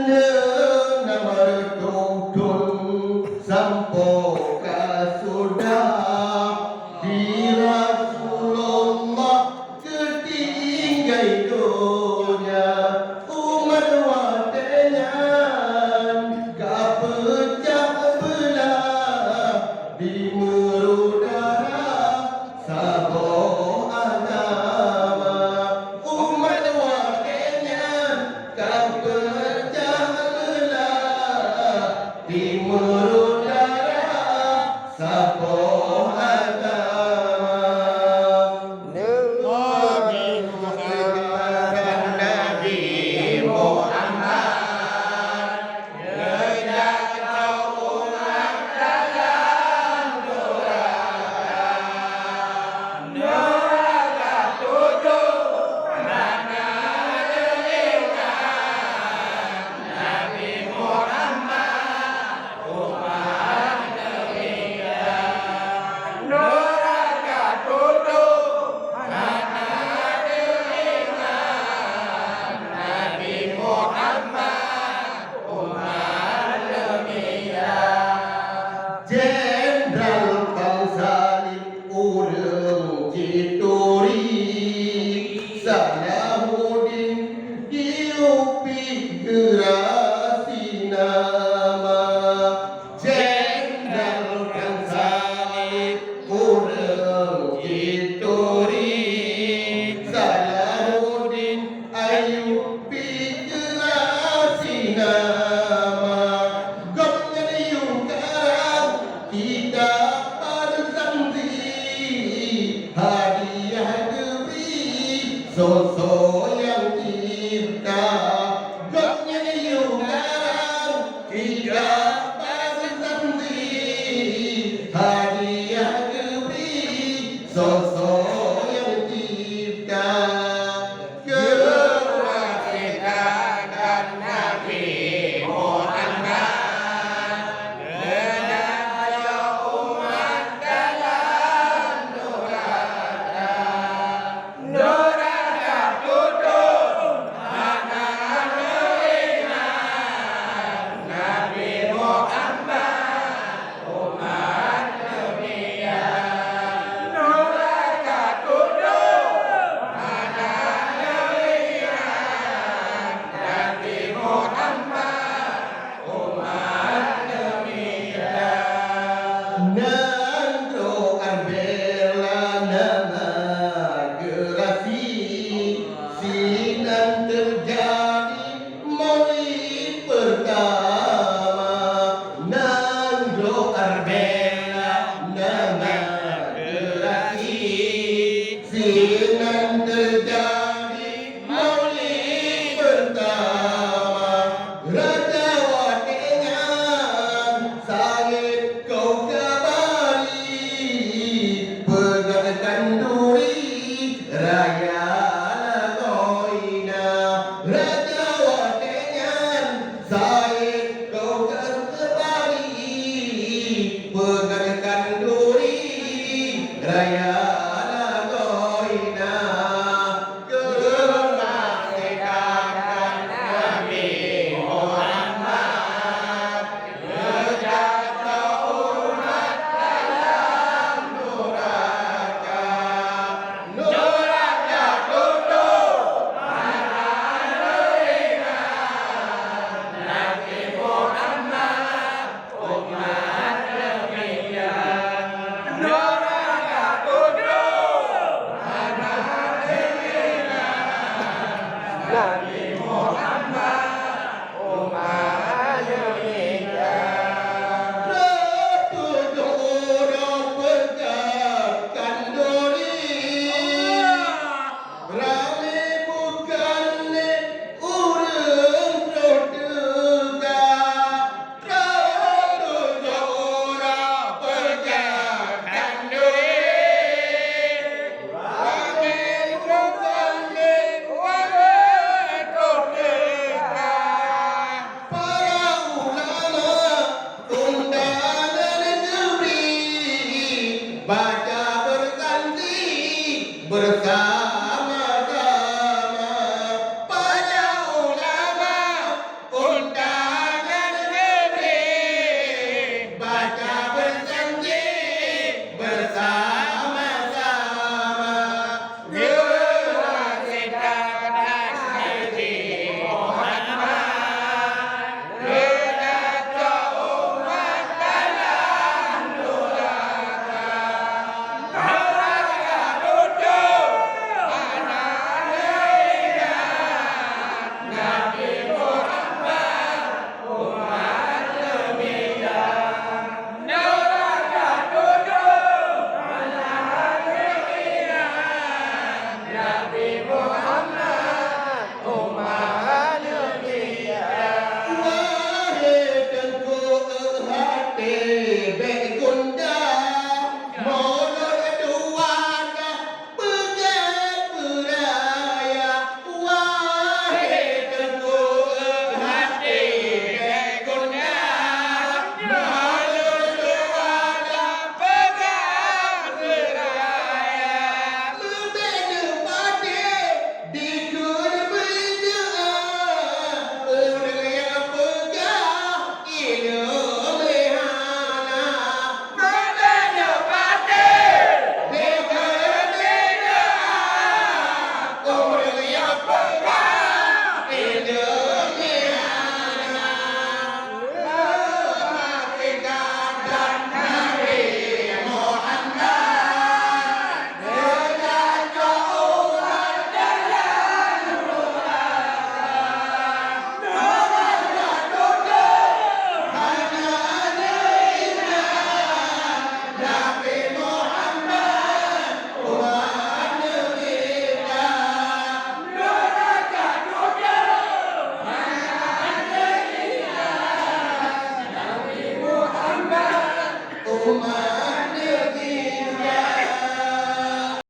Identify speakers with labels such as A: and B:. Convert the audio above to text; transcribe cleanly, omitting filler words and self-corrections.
A: nomor tudun sampo kasudah di Rasulullah ketinggai dunia umat watenyan kapecah belah di merudara sabo agama umat watenyan kapecah belah di merudara sabo Jenderal Bangsalim urang Cituri Salahuddin diupi gerasi nama Jenderal Bangsalim urang Cituri Salahuddin ayupi gerasi nama kita bersandri hadiah diberi sosok yang cinta goknya diungarang kita bersandri hadiah diberi sosok yang cinta kewajiban dan Nabi Muhammad Nandro Arbela nama gerasi sinan terjadi maulid pertama Nandro Arbela nama gerasi sinan terjadi maulid pertama Raja Watengan sangit kau pegangkan duri raya lagoina Raja Watengan saya kau kembali pegangkan duri raya lagoina kemerdekaan Nabi Muhammad menjaga umat dalam neraka neraka tutup mana leringan Nabi Muhammad umat demikian neraka tutup mana leringan Nabi Muhammad umat demikian Rame
B: Ummah